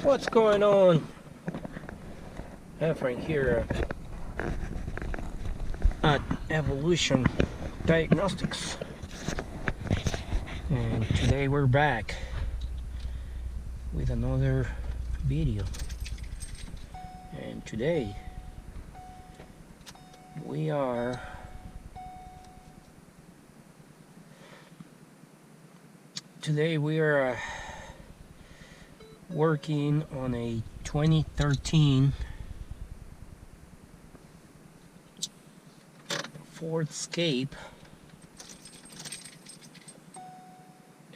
What's going on? Efren here at Evolution Diagnostics, and today we're back with another video. And today we are working on a 2013 Ford Escape,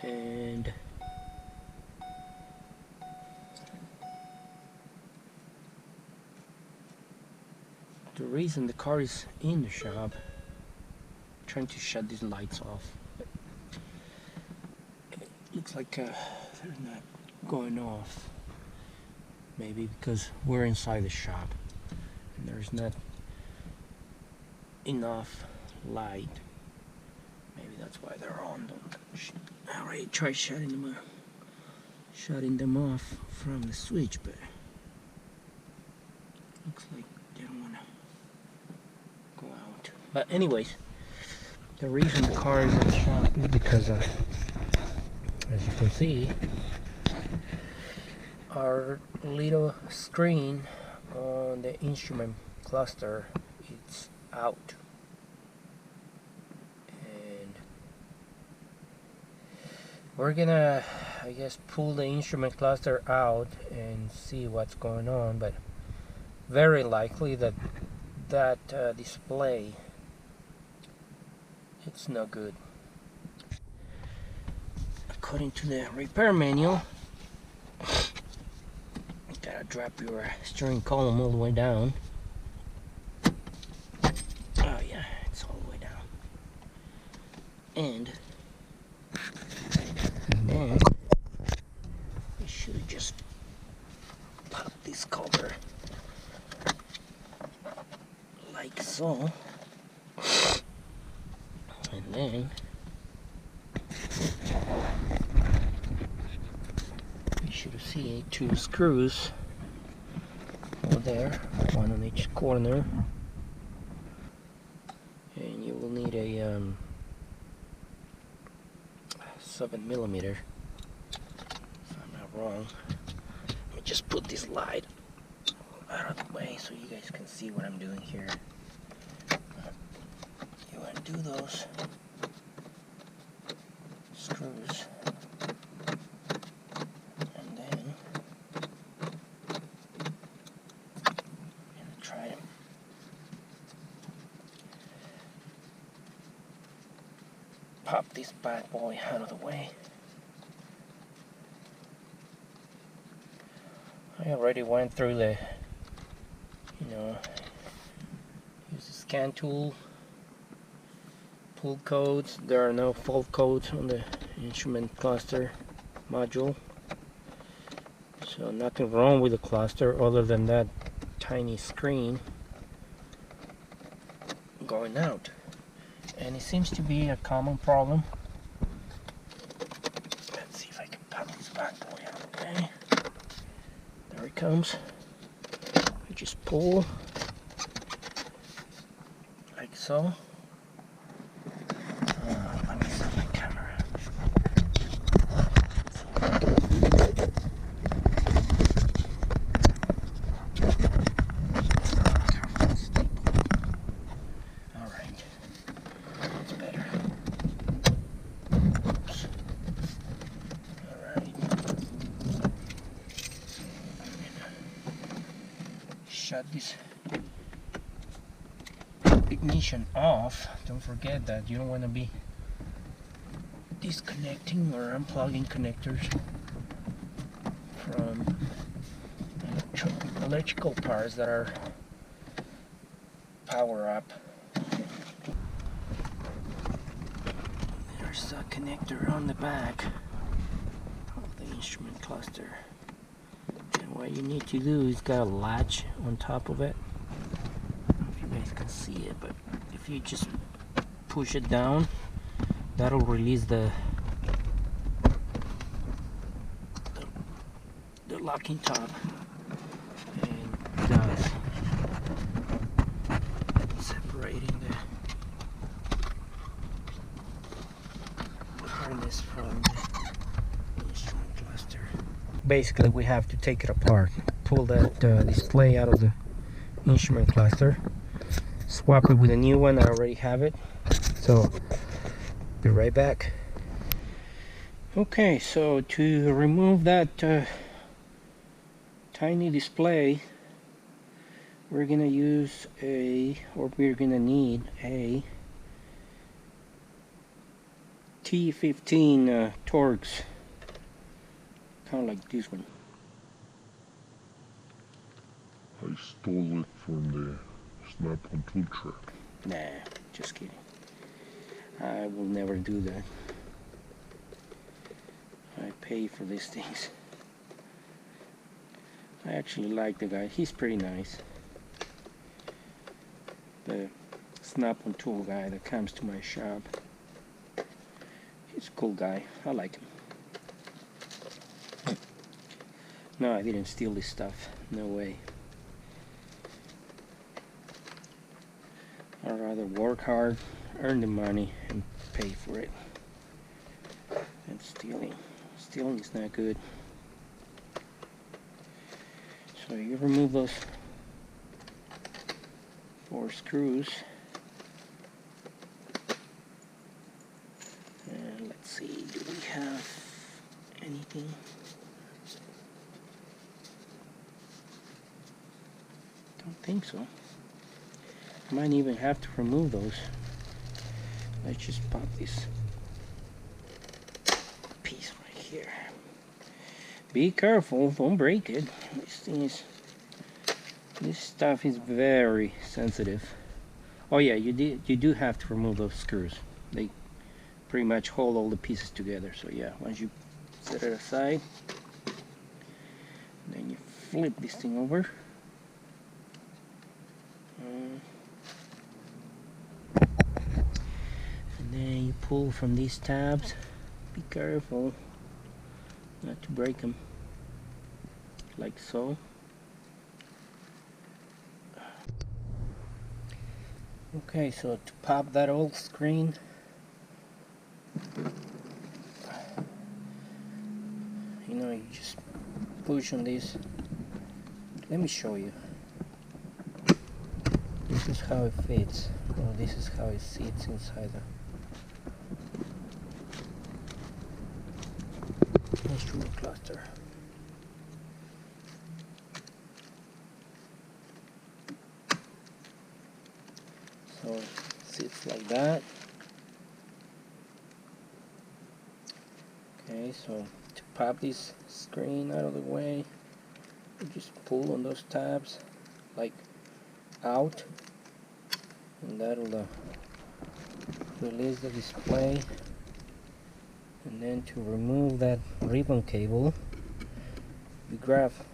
and the reason the car is in the shop, I'm trying to shut these lights off. It looks like they're not going off, maybe because we're inside the shop and there's not enough light. Maybe that's why they're on. I already tried shutting them off from the switch, but looks like they don't want to go out. But anyways, the reason the car is in the shop is because as you can see, our little screen on the instrument cluster is out, and we're gonna, I guess, pull the instrument cluster out and see what's going on. But very likely that display, it's no good. According to the repair manual, you gotta drop your steering column all the way down. Oh yeah, it's all the way down. And then we should have just popped this cover like so, and then you should see 2 screws over there, one on each corner, and you will need a 7mm, if I'm not wrong. Let me just put this light out of the way so you guys can see what I'm doing here. You want to do those screws, and then try to pop this bad boy out of the way. I already went through the, use the scan tool, pull codes. There are no fault codes on the instrument cluster module, so nothing wrong with the cluster other than that tiny screen going out. And it seems to be a common problem. Let's see if I can pop this bad boy out. Okay, there it comes. I just pull like so. Let me set my camera. Alright, that's better. Oops. Alright. Shut this ignition off. Don't forget that you don't want to be disconnecting or unplugging connectors from electrical parts that are power up. There's a connector on the back of the instrument cluster, and what you need to do is got a latch on top of it. I don't know if you guys can see it, but if you just push it down, that'll release the locking top and thus separating the harness from the instrument cluster. Basically, we have to take it apart, pull that display out of the instrument cluster, swap it with a new one. I already have it, so be right back. Okay, so to remove that tiny display, we're gonna use we're gonna need a T15 Torx, kind of like this one. I stole it from the Snap-on tool truck. Nah, just kidding. I will never do that. I pay for these things. I actually like the guy. He's pretty nice. The Snap-on tool guy that comes to my shop. He's a cool guy. I like him. No, I didn't steal this stuff. No way. I'd rather work hard, earn the money, and pay for it than stealing. Stealing is not good. So you remove those 4 screws. And let's see, do we have anything? Don't think so. Might even have to remove those. Let's just pop this piece right here. Be careful, don't break it. This stuff is very sensitive. Oh yeah, you do have to remove those screws. They pretty much hold all the pieces together. So yeah, once you set it aside, then you flip this thing over. And then you pull from these tabs. Be careful not to break them, like so. Okay, so to pop that old screen, you just push on this. Let me show you. This is how it fits. Well, this is how it sits inside the instrument cluster. So it sits like that. Okay, so to pop this screen out of the way, you just pull on those tabs like out, and that'll release the display. And then to remove that ribbon cable, you grab a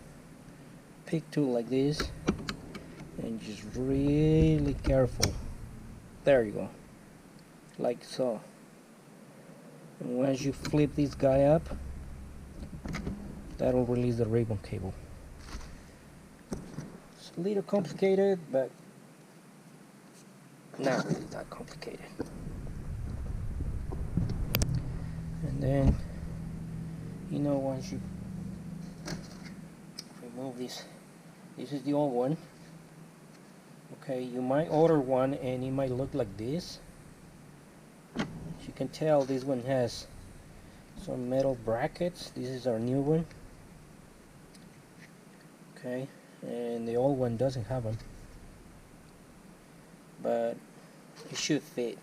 pick tool like this and just really careful. There you go, like so. And once you flip this guy up, that'll release the ribbon cable. It's a little complicated, but not really that complicated. And then, once you remove this is the old one. Okay, you might order one and it might look like this. As you can tell, this one has some metal brackets. This is our new one. Okay, and the old one doesn't have them, but it should fit.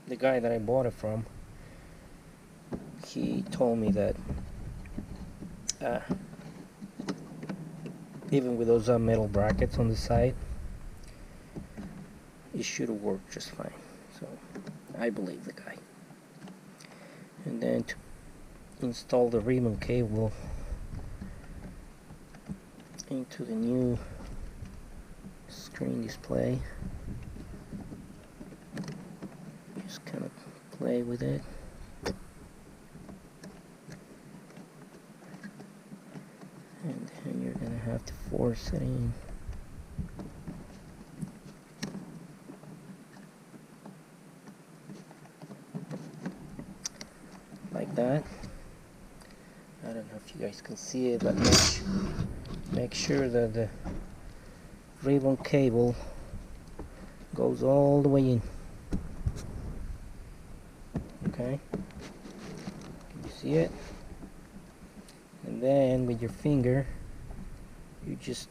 The guy that I bought it from, he told me that even with those metal brackets on the side, it should work just fine. So I believe the guy. And then to install the ribbon cable into the new screen display, just kind of play with it. And force it in. Like that. I don't know if you guys can see it, but make sure that the ribbon cable goes all the way in. Okay, can you see it? And then with your finger you just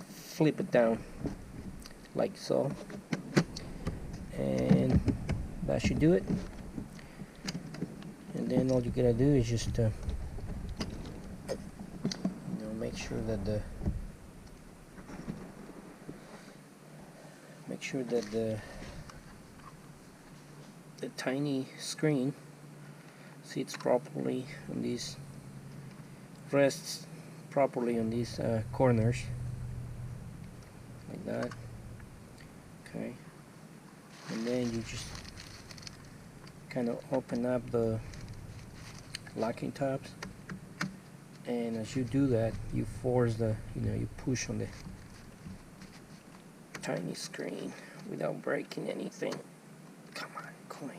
flip it down like so, and that should do it. And then all you gotta do is just make sure that the tiny screen sits properly on these, rests properly on these corners like that. Okay, and then you just kind of open up the locking tabs, and as you do that you force the, you push on the tiny screen without breaking anything. Come on, coin.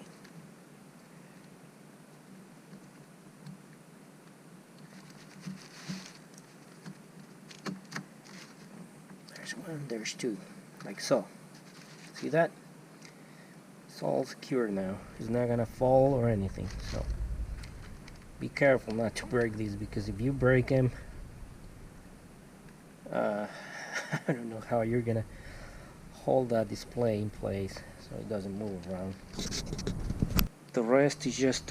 There's one, there's two, like so. See that? It's all secure now. It's not gonna fall or anything, so be careful not to break these, because if you break them, I don't know how you're gonna hold that display in place so it doesn't move around. The rest is just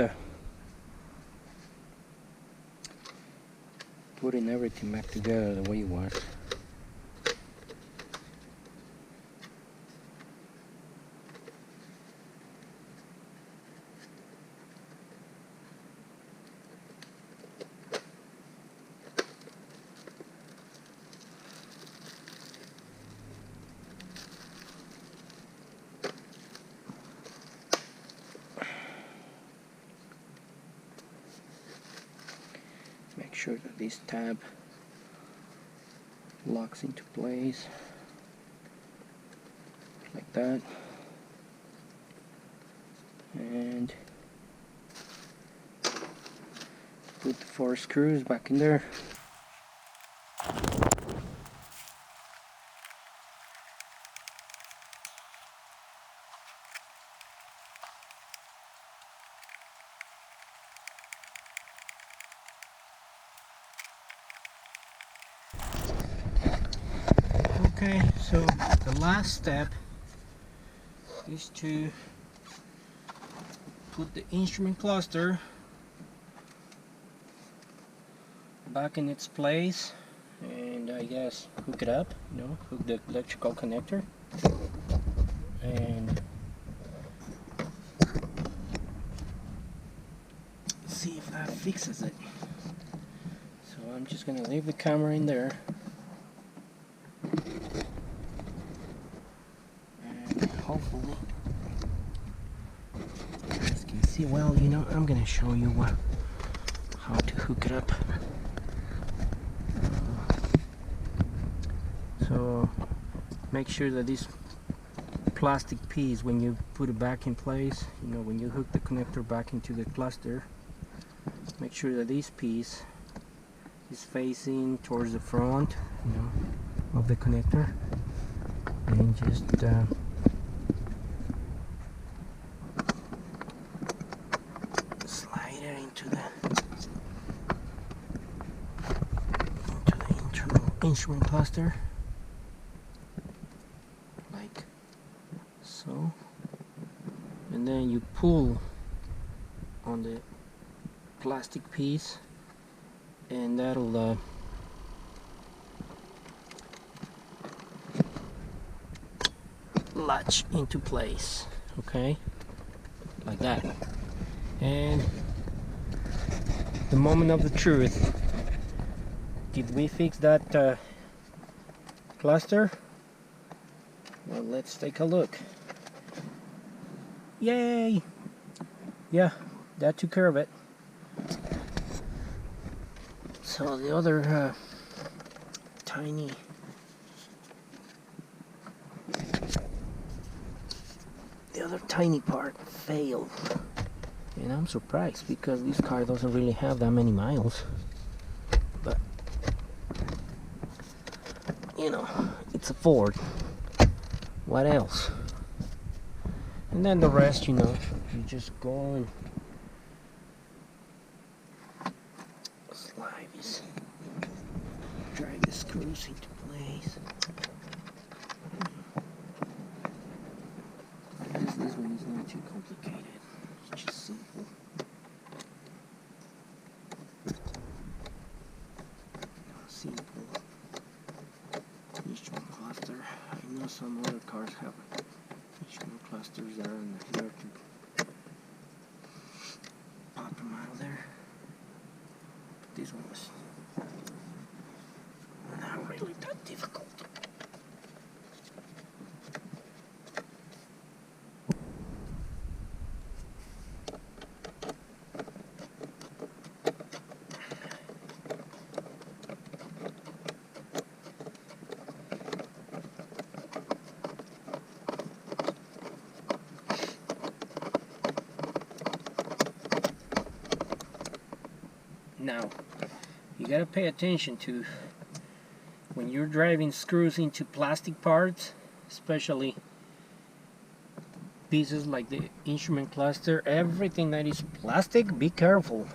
putting everything back together the way you want. Make sure that this tab locks into place like that, and put the 4 screws back in there. Okay, so the last step is to put the instrument cluster back in its place, and I guess hook it up, hook the electrical connector, and see if that fixes it. So I'm just gonna leave the camera in there, and hopefully you guys can see. Well, I'm gonna show you how to hook it up. So make sure that this plastic piece, when you put it back in place, when you hook the connector back into the cluster, make sure that this piece is facing towards the front, of the connector, and just slide it into the instrument cluster like so, and then you pull on the plastic piece, and that'll latch into place, okay, like that. And the moment of the truth: did we fix that cluster? Well, let's take a look. Yay! Yeah, that took care of it. So the other tiny part failed, and I'm surprised because this car doesn't really have that many miles, but you know, it's a Ford. What else? And then the rest, you know, you just go and slide this, drag the screws into place. This one is not too complicated, it's just simple. Simple instrument cluster. I know some other cars have instrument clusters that are in the here to pop them out of there. But this one was not really that difficult. Now, you gotta pay attention to when you're driving screws into plastic parts, especially pieces like the instrument cluster, everything that is plastic, be careful.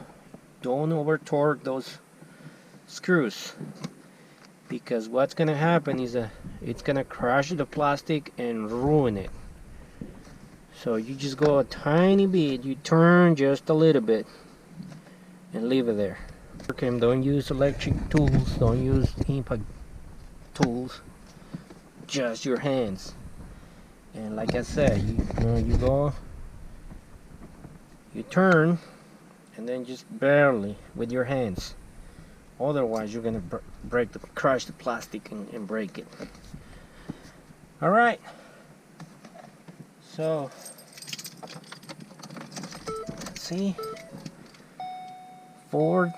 Don't over torque those screws, because what's gonna happen is it's gonna crush the plastic and ruin it. So you just go a tiny bit, you turn just a little bit and leave it there. Okay, don't use electric tools, don't use impact tools, just your hands. And like I said, you go, you turn, and then just barely with your hands. Otherwise, you're gonna crush the plastic and break it. All right. So, let's see. Ford.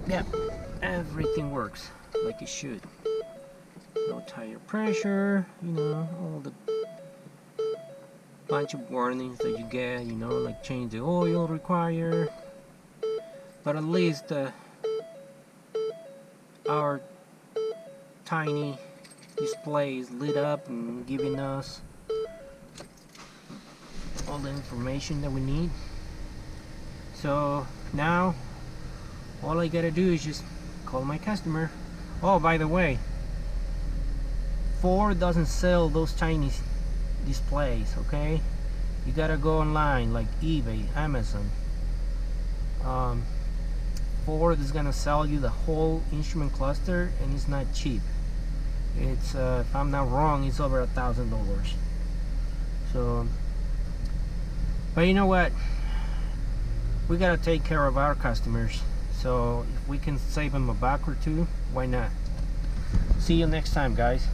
Yeah, everything works like it should. No tire pressure, you know, all the bunch of warnings that you get, you know, like change the oil required. But at least our tiny display is lit up and giving us all the information that we need. So now all I gotta do is just call my customer. Oh, by the way, Ford doesn't sell those tiny displays, okay? You gotta go online like eBay, Amazon. Ford is gonna sell you the whole instrument cluster, and it's not cheap. It's if I'm not wrong, it's over $1,000. So, but you know what? We gotta take care of our customers. So if we can save them a buck or two, why not? See you next time, guys.